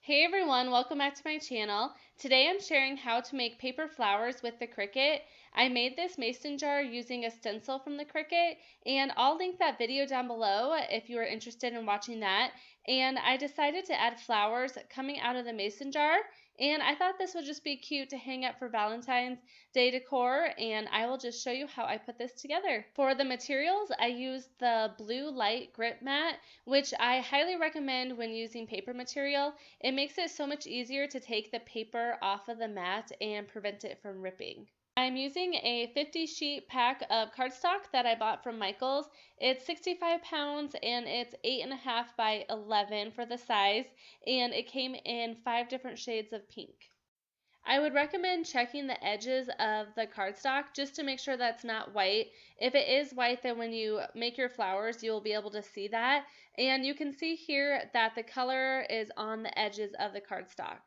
Hey everyone, welcome back to my channel. Today I'm sharing how to make paper flowers with the Cricut. I made this mason jar using a stencil from the Cricut, and I'll link that video down below if you are interested in watching that. And I decided to add flowers coming out of the mason jar, and I thought this would just be cute to hang up for Valentine's Day decor, and I will just show you how I put this together. For the materials, I used the blue light grip mat, which I highly recommend when using paper material. It makes it so much easier to take the paper off of the mat and prevent it from ripping. I'm using a 50 sheet pack of cardstock that I bought from Michael's. It's 65 pounds and it's 8.5 by 11 for the size, and it came in 5 different shades of pink. I would recommend checking the edges of the cardstock just to make sure that's not white. If it is white, then when you make your flowers, you will be able to see that. And you can see here that the color is on the edges of the cardstock.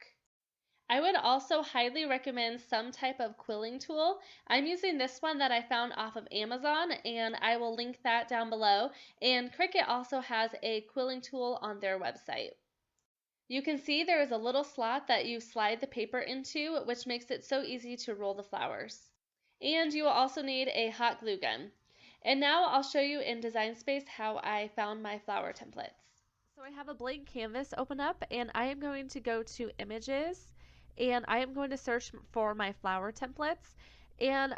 I would also highly recommend some type of quilling tool. I'm using this one that I found off of Amazon, and I will link that down below. And Cricut also has a quilling tool on their website. You can see there is a little slot that you slide the paper into, which makes it so easy to roll the flowers. And you will also need a hot glue gun. And now I'll show you in Design Space how I found my flower templates. So I have a blank canvas open up, and I am going to go to Images, and I am going to search for my flower templates. And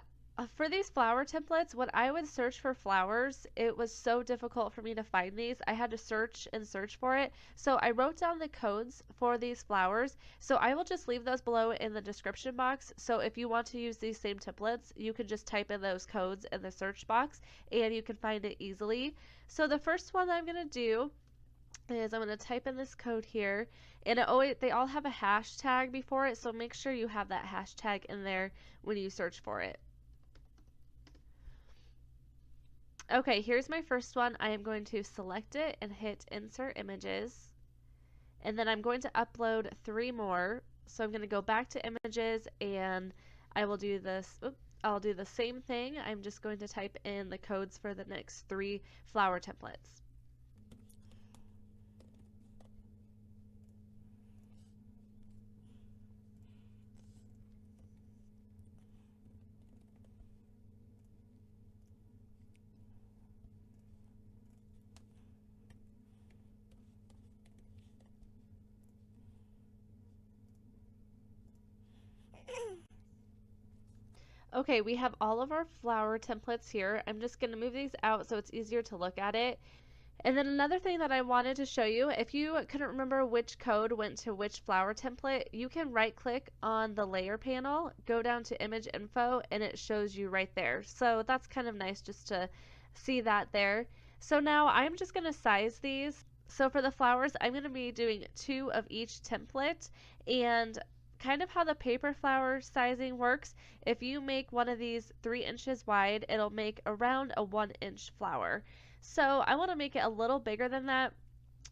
for these flower templates, when I would search for flowers, it was so difficult for me to find these. I had to search and search for it. So I wrote down the codes for these flowers. So I will just leave those below in the description box. So if you want to use these same templates, you can just type in those codes in the search box and you can find it easily. So the first one that I'm going to do is I'm going to type in this code here, and they all have a hashtag before it, so make sure you have that hashtag in there when you search for it. Okay, here's my first one. I am going to select it and hit Insert Images. And then I'm going to upload 3 more. So I'm going to go back to Images and I will do this. I'll do the same thing. I'm just going to type in the codes for the next 3 flower templates. Okay, we have all of our flower templates here. I'm just going to move these out so it's easier to look at it. And then another thing that I wanted to show you, if you couldn't remember which code went to which flower template, you can right click on the layer panel, go down to image info, and it shows you right there. So that's kind of nice just to see that there. So now I'm just going to size these. So for the flowers, I'm going to be doing 2 of each template, and kind of how the paper flower sizing works, if you make one of these 3 inches wide, it'll make around a 1-inch flower. So I want to make it a little bigger than that.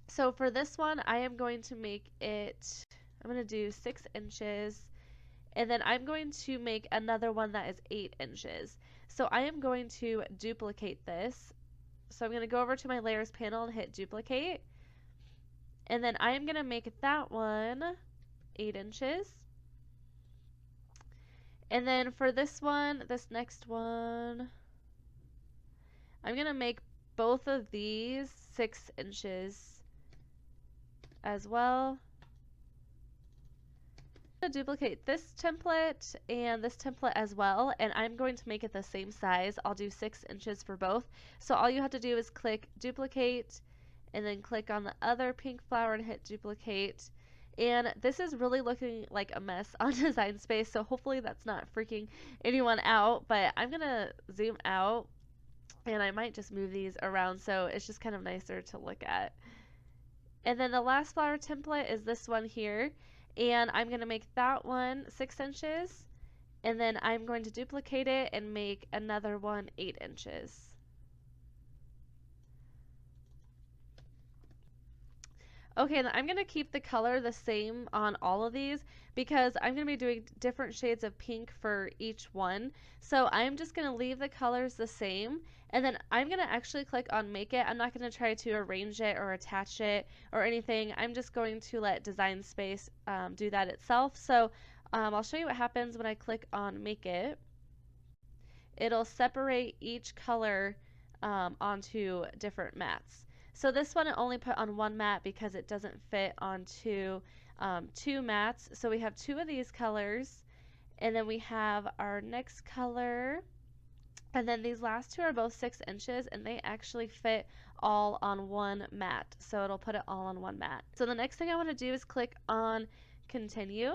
So for this one, I am going to make it, I'm going to do 6 inches, and then I'm going to make another one that is 8 inches. So I am going to duplicate this. So I'm going to go over to my layers panel and hit duplicate. And then I am going to make that one 8 inches. And then for this one, this next one, I'm going to make both of these 6 inches as well. I'm going to duplicate this template and this template as well, and I'm going to make it the same size. I'll do 6 inches for both. So all you have to do is click duplicate and then click on the other pink flower and hit duplicate. And this is really looking like a mess on Design Space, so hopefully that's not freaking anyone out, but I'm going to zoom out and I might just move these around so it's just kind of nicer to look at. And then the last flower template is this one here, and I'm going to make that one 6 inches, and then I'm going to duplicate it and make another one 8 inches. Okay, and I'm going to keep the color the same on all of these because I'm going to be doing different shades of pink for each one. So I'm just going to leave the colors the same, And then I'm going to actually click on make it. I'm not going to try to arrange it or attach it or anything. I'm just going to let Design Space do that itself. So I'll show you what happens when I click on make it. It'll separate each color onto different mats. So this one I only put on one mat because it doesn't fit onto two mats. So we have two of these colors, and then we have our next color, and then these last two are both 6 inches, and they actually fit all on one mat. So it'll put it all on one mat. So the next thing I want to do is click on continue.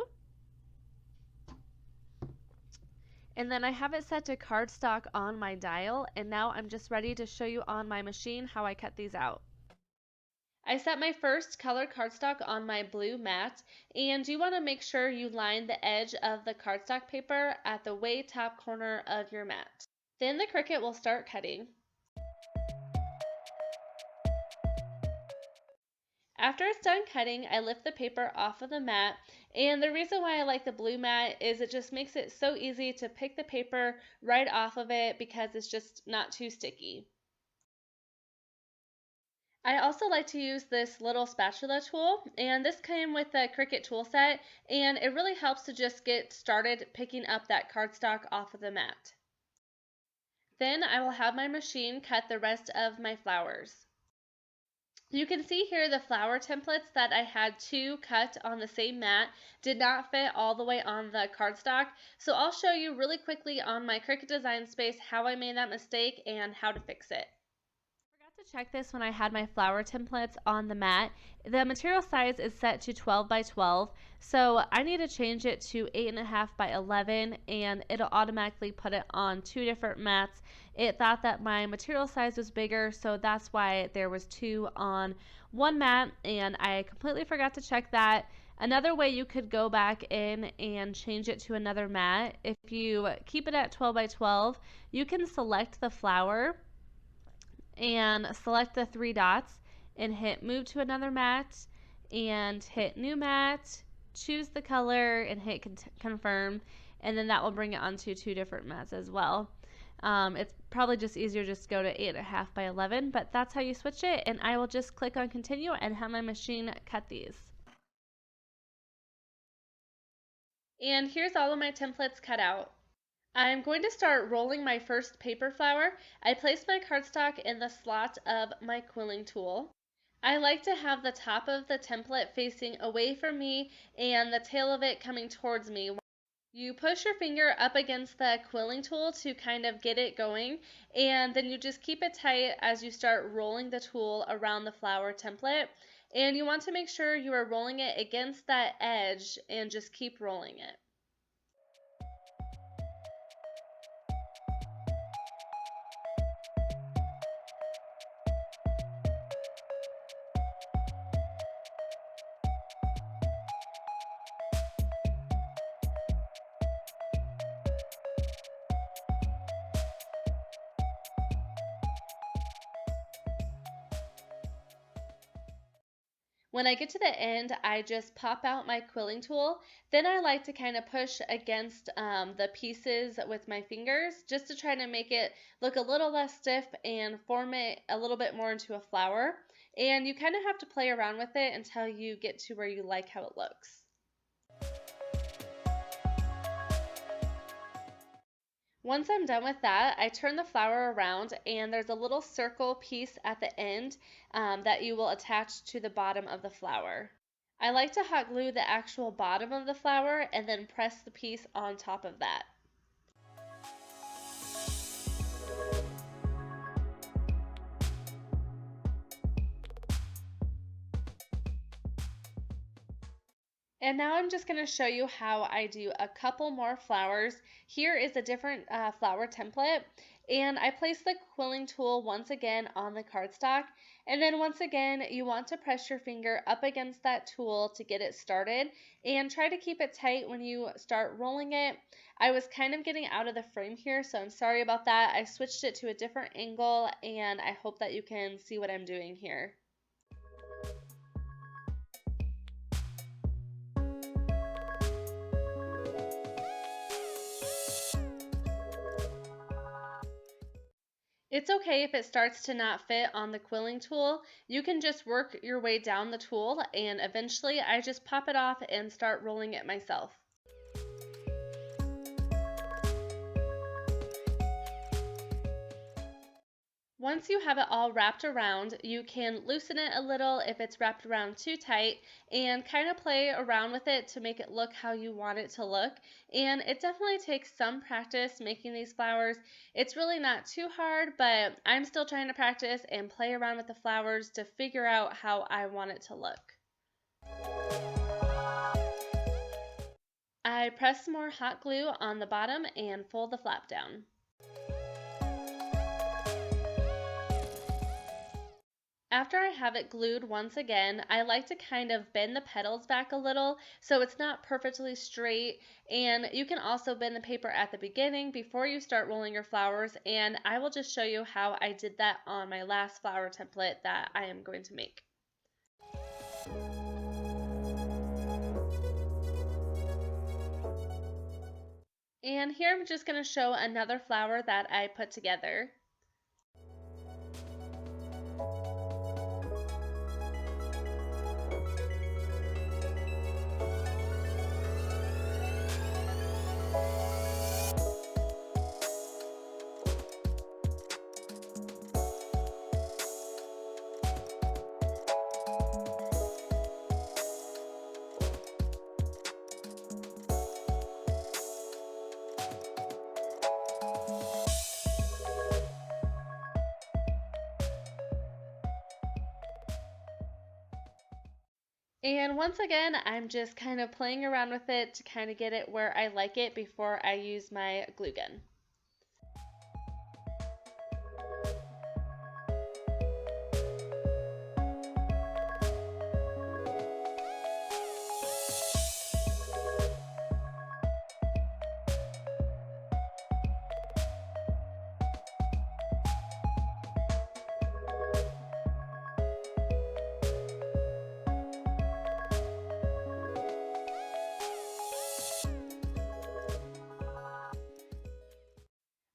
And then I have it set to cardstock on my dial, and now I'm just ready to show you on my machine how I cut these out. I set my first color cardstock on my blue mat, and you want to make sure you line the edge of the cardstock paper at the way top corner of your mat. Then the Cricut will start cutting. After it's done cutting, I lift the paper off of the mat, and the reason why I like the blue mat is it just makes it so easy to pick the paper right off of it because it's just not too sticky. I also like to use this little spatula tool, and this came with the Cricut tool set, and it really helps to just get started picking up that cardstock off of the mat. Then I will have my machine cut the rest of my flowers. You can see here the flower templates that I had two cut on the same mat did not fit all the way on the cardstock, so I'll show you really quickly on my Cricut Design Space how I made that mistake and how to fix it. I forgot to check this when I had my flower templates on the mat. The material size is set to 12 by 12, so I need to change it to 8.5 by 11, and it'll automatically put it on two different mats. It thought that my material size was bigger, so that's why there was two on one mat, and I completely forgot to check that. Another way you could go back in and change it to another mat, if you keep it at 12 by 12, you can select the flower and select the three dots and hit move to another mat and hit new mat, choose the color and hit confirm, and then that will bring it onto two different mats as well. It's probably just easier just to go to 8.5 by 11, but that's how you switch it, and I will just click on continue and have my machine cut these. And here's all of my templates cut out. I'm going to start rolling my first paper flower. I place my cardstock in the slot of my quilling tool. I like to have the top of the template facing away from me and the tail of it coming towards me. You push your finger up against the quilling tool to kind of get it going, and then you just keep it tight as you start rolling the tool around the flower template. And you want to make sure you are rolling it against that edge and just keep rolling it. When I get to the end, I just pop out my quilling tool. Then I like to kind of push against the pieces with my fingers just to try to make it look a little less stiff and form it a little bit more into a flower. And you kind of have to play around with it until you get to where you like how it looks. Once I'm done with that, I turn the flower around, and there's a little circle piece at the end that you will attach to the bottom of the flower. I like to hot glue the actual bottom of the flower and then press the piece on top of that. And now I'm just going to show you how I do a couple more flowers. Here is a different flower template, and I place the quilling tool once again on the cardstock, and then once again you want to press your finger up against that tool to get it started, and try to keep it tight when you start rolling it. I was kind of getting out of the frame here, so I'm sorry about that. I switched it to a different angle, and I hope that you can see what I'm doing here. It's okay if it starts to not fit on the quilling tool. You can just work your way down the tool and eventually I just pop it off and start rolling it myself. Once you have it all wrapped around, you can loosen it a little if it's wrapped around too tight and kind of play around with it to make it look how you want it to look. And it definitely takes some practice making these flowers. It's really not too hard, but I'm still trying to practice and play around with the flowers to figure out how I want it to look. I press some more hot glue on the bottom and fold the flap down. After I have it glued once again, I like to kind of bend the petals back a little so it's not perfectly straight. And you can also bend the paper at the beginning before you start rolling your flowers. And I will just show you how I did that on my last flower template that I am going to make. And here I'm just going to show another flower that I put together. And once again, I'm just kind of playing around with it to kind of get it where I like it before I use my glue gun.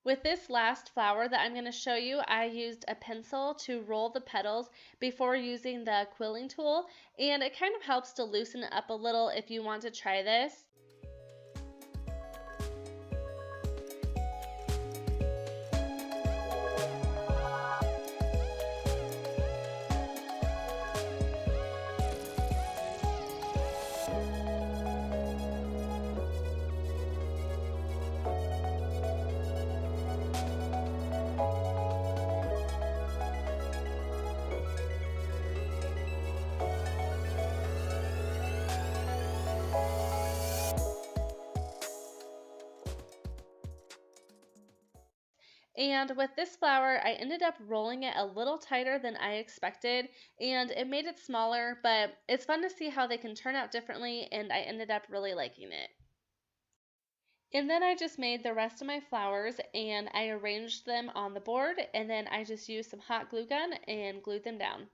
With this last flower that I'm going to show you, I used a pencil to roll the petals before using the quilling tool, and it kind of helps to loosen it up a little if you want to try this. And with this flower, I ended up rolling it a little tighter than I expected, and it made it smaller, but it's fun to see how they can turn out differently, and I ended up really liking it. And then I just made the rest of my flowers and I arranged them on the board, and then I just used some hot glue gun and glued them down.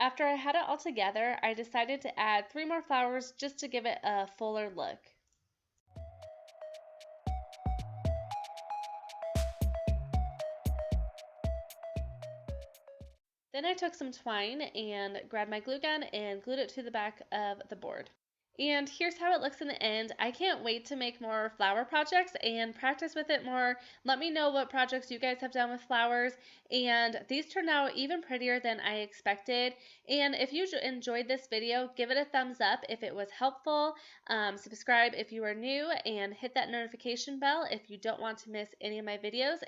After I had it all together, I decided to add 3 more flowers just to give it a fuller look. Then I took some twine and grabbed my glue gun and glued it to the back of the board. And here's how it looks in the end. I can't wait to make more flower projects and practice with it more. Let me know what projects you guys have done with flowers. And these turned out even prettier than I expected. And if you enjoyed this video, give it a thumbs up if it was helpful. Subscribe if you are new and hit that notification bell if you don't want to miss any of my videos.